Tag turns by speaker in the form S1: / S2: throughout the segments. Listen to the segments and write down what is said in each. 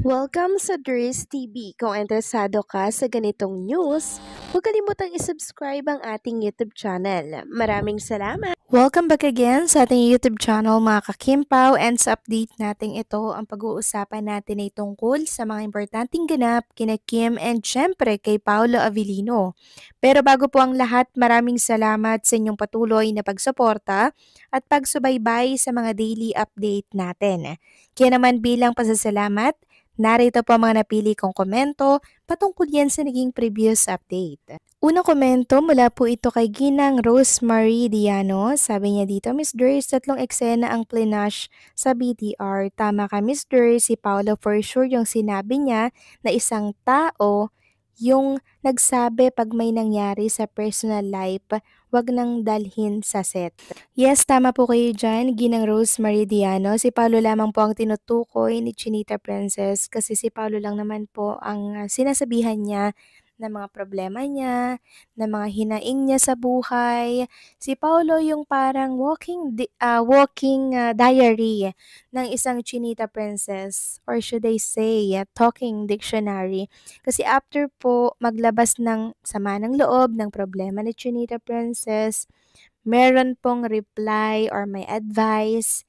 S1: Welcome sa Dries TV. Kung interesado ka sa ganitong news, huwag kalimutang isubscribe ang ating YouTube channel. Maraming salamat! Welcome back again sa ating YouTube channel mga kakimpaw, and sa update natin ito, ang pag-uusapan natin ay tungkol sa mga importanteng ganap kina Kim and syempre kay Paolo Avellino. Pero bago po ang lahat, maraming salamat sa inyong patuloy na pagsuporta at pagsubaybay sa mga daily update natin. Kaya naman bilang pasasalamat, narito po ang mga napili kong komento patungkol yan sa naging previous update. Unang komento mula po ito kay Ginang Rosemary Diano. Sabi niya dito, Miss Durs, 3 eksena ang plinash sa BTR. Tama ka, Miss Durs, si Paolo for sure yung sinabi niya na isang tao yung nagsabi pag may nangyari sa personal life, wag nang dalhin sa set. Yes, tama po kayo dyan, Ginang Rose Maridiano. Si Paolo lamang po ang tinutukoy ni Chinita Princess kasi si Paolo lang naman po ang sinasabihan niya ng mga problema niya, ng mga hinaing niya sa buhay. Si Paolo yung parang walking diary ng isang Chinita Princess, or should I say, talking dictionary. Kasi after po maglabas ng sama ng loob, ng problema ni Chinita Princess, meron pong reply or may advice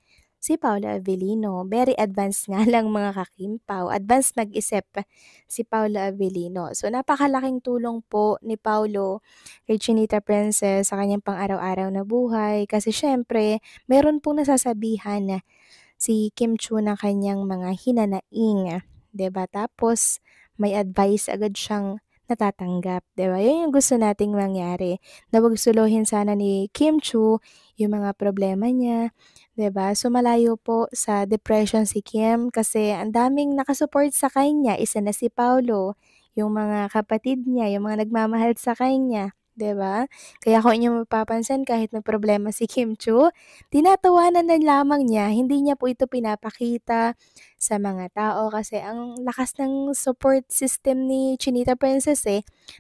S1: si Paolo Avellino. Very advanced nga lang mga kakimpaw. Advanced mag-isip si Paolo Avellino. So napakalaking tulong po ni Paolo kay Chinita Princess sa kanyang pang-araw-araw na buhay. Kasi syempre, meron pong nasasabihan si Kim Chu ng kanyang mga hinanaing. 'Di ba? Tapos may advice agad siyang natatanggap, 'di ba? 'Yun yung gusto nating mangyari. Na wag suluhin sana ni Kim Chu yung mga problema niya, 'di ba? So malayo po sa depression si Kim kasi ang daming nakasupport sa kanya. Isa na si Paulo, yung mga kapatid niya, yung mga nagmamahal sa kanya. 'Di ba? Kaya kung inyong mapapansin kahit may problema si Kim Chu, tinatawanan na lamang niya, hindi niya po ito pinapakita sa mga tao kasi ang lakas ng support system ni Chinita Princess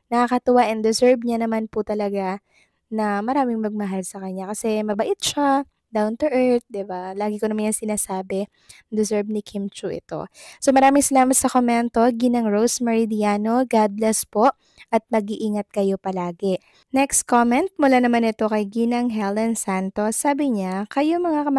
S1: nakakatuwa, and deserve niya naman po talaga na maraming magmahal sa kanya kasi mabait siya, down to earth, 'di ba? Lagi ko naman yan sinasabi, deserve ni Kim Chu ito. So maraming salamat sa komento, Ginang Rose Meridiano. God bless po at mag-iingat kayo palagi. Next comment mula naman ito kay Ginang Helen Santos. Sabi niya, kayo mga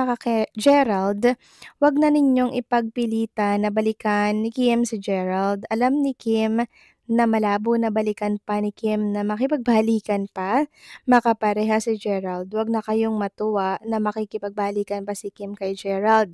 S1: Gerald, wag na ninyong ipagpilita na balikan ni Kim si Gerald. Alam ni Kim na malabo na balikan pa ni Kim na makipagbalikan pa, makapareha si Gerald. Wag na kayong matuwa na makikipagbalikan pa si Kim kay Gerald,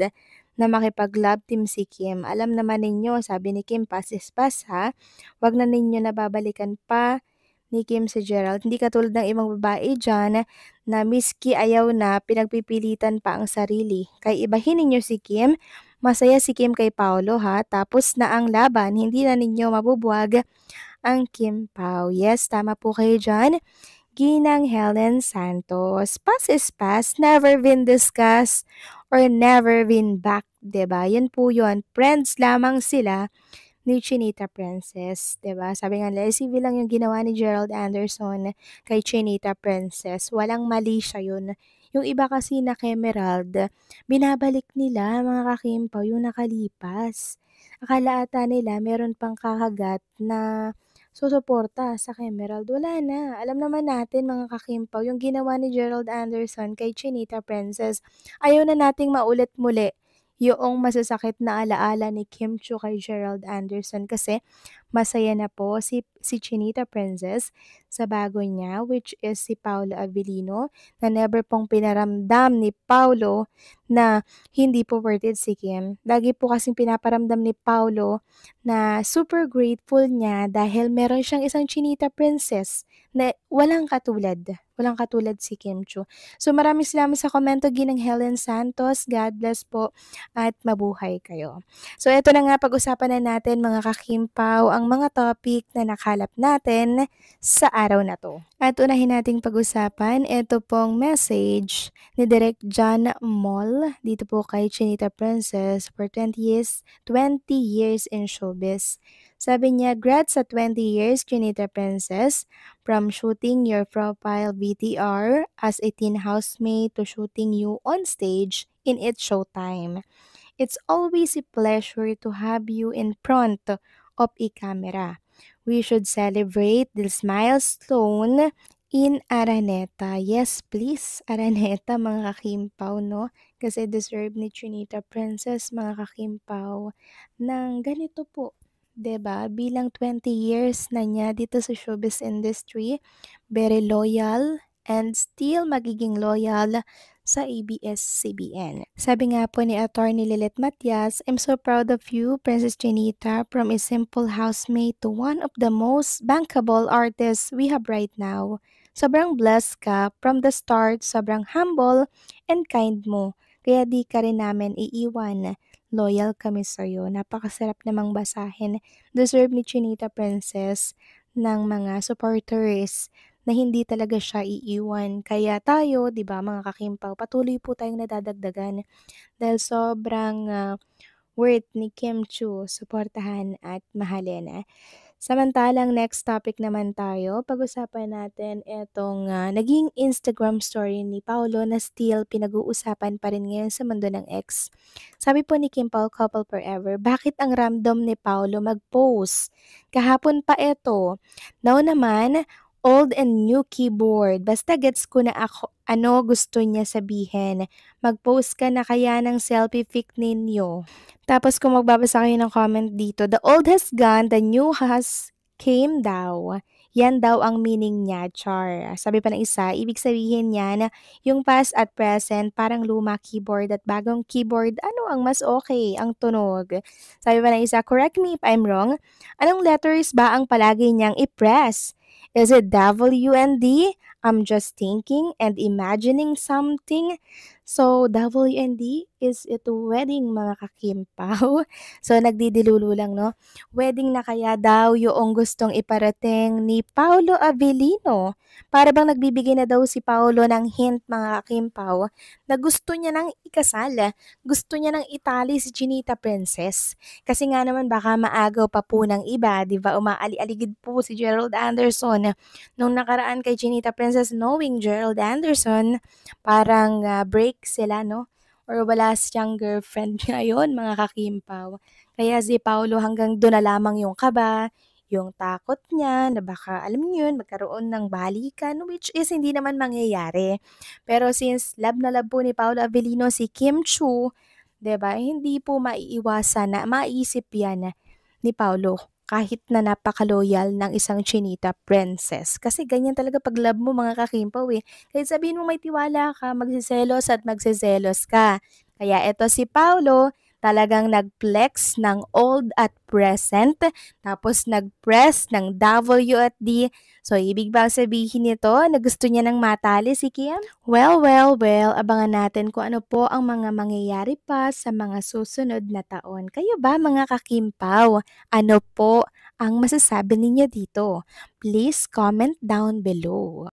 S1: na makipag-love team si Kim. Alam naman ninyo, sabi ni Kim, pass is pass ha. Wag na ninyo nababalikan pa ni Kim si Gerald. Hindi katulad ng ibang babae dyan na miski ayaw na, pinagpipilitan pa ang sarili. Kaya ibahin ninyo si Kim, masaya si Kim kay Paolo ha. Tapos na ang laban, hindi na ninyo mabubuwag ang Kim Pao. Yes, tama po kayo dyan. Ginang Helen Santos. Pass is pass, never been discussed or never been back. Diba? Yan po yun. Friends lamang sila ni Chinita Princess, 'di ba? Sabi nga nila, civil lang yung ginawa ni Gerald Anderson kay Chinita Princess. Walang mali siya yun. Yung iba kasi na Kemerald, binabalik nila mga kakimpaw yung nakalipas. Akala ata nila meron pang kakagat na susuporta sa Kemerald. Wala na. Alam naman natin mga kakimpaw, yung ginawa ni Gerald Anderson kay Chinita Princess, ayaw na nating maulit muli yung masasakit na alaala ni Kim Chu kay Gerald Anderson kasi masaya na po si Chinita Princess sa bago niya, which is si Paolo Avellino, na never pong pinaramdam ni Paolo na hindi po worth it si Kim. Lagi po kasing pinaparamdam ni Paolo na super grateful niya dahil meron siyang isang Chinita Princess na walang katulad. Walang katulad si Kim Chu. So maraming salamat sa komento, Ginang Helen Santos. God bless po at mabuhay kayo. So ito na nga, pag-usapan na natin mga kakimpaw ang mga topic na nakalap natin sa araw na to. At unahin nating pag-usapan, ito pong message ni Direk John Moll dito po kay Chinita Princess for 20 years in showbiz. Sabi niya, "Grats sa 20 years, Chinita Princess. From shooting your profile VTR as a teen housemate to shooting you on stage in its showtime. It's always a pleasure to have you in front of a camera. We should celebrate this milestone in Araneta. Yes, please, Araneta, mga kakimpaw, no? Kasi deserve ni Chinita Princess, mga kakimpaw, ng ganito po. 'Di ba? Bilang 20 years na niya dito sa showbiz industry, very loyal and still magiging loyal sa ABS-CBN. Sabi nga po ni Attorney Lilet Matias, I'm so proud of you, Princess Chinita, from a simple housemate to one of the most bankable artists we have right now. Sobrang blessed ka, from the start, sobrang humble and kind mo. Kaya di ka rin namin iiwan. Loyal kami sa'yo. Napakasarap namang basahin. Deserve ni Chinita Princess ng mga supporters na hindi talaga siya iiwan. Kaya tayo, 'di ba, mga kakimpaw, patuloy po tayong nadadagdagan dahil sobrang worth ni Kim Chu suportahan at mahalin. Samantalang next topic naman tayo, pag-usapan natin etong naging Instagram story ni Paolo na still pinag-uusapan pa rin ngayon sa mundo ng ex. Sabi po ni Kim Paul Couple Forever, bakit ang random ni Paolo mag-post? Kahapon pa eto. Now naman, old and new keyboard. Basta gets ko na ako ano gusto niya sabihin. Mag-post ka na kaya ng selfie pic ninyo. Tapos kung magbabasa kayo ng comment dito, the old has gone, the new has came daw. Yan daw ang meaning niya, char. Sabi pa ng isa, ibig sabihin niya na yung past at present, parang luma keyboard at bagong keyboard, ano ang mas okay, ang tunog. Sabi pa ng isa, correct me if I'm wrong, anong letters ba ang palagi niyang i-press? Is it W and D? I'm just thinking and imagining something. So, WND, is it wedding mga kakimpaw? So, nagdidilulo lang, no? Wedding na kaya daw yung gustong iparating ni Paolo Avellino. Para bang nagbibigay na daw si Paolo ng hint mga kakimpaw na gusto niya nang ikasal. Gusto niya nang itali si Chinita Princess. Kasi nga naman baka maagaw pa po ng iba, di ba? Umaali-aligid po si Gerald Anderson. Nung nakaraan kay Chinita Princess, knowing Gerald Anderson, parang break sila, no? Or wala siyang girlfriend ngayon, mga kakimpaw. Kaya si Paolo hanggang doon na lamang yung kaba, yung takot niya na baka, alam niyo yun, magkaroon ng balikan, which is hindi naman mangyayari. Pero since love na love po ni Paolo Avellino si Kim Chu, 'di ba? Hindi po maiiwasan na maisip yan ni Paolo kahit na napaka-loyal ng isang Chinita Princess. Kasi ganyan talaga pag love mo mga kakimpaw eh. Kahit sabihin mo may tiwala ka, magsiselos at magsiselos ka. Kaya eto si Paolo, talagang nag-flex ng old at present, tapos nag-press ng W at D. So, ibig bang sabihin nito na gusto niya ng matali si Kim? Well, well, well, abangan natin kung ano po ang mga mangyayari pa sa mga susunod na taon. Kayo ba mga kakimpaw? Ano po ang masasabi ninyo dito? Please comment down below.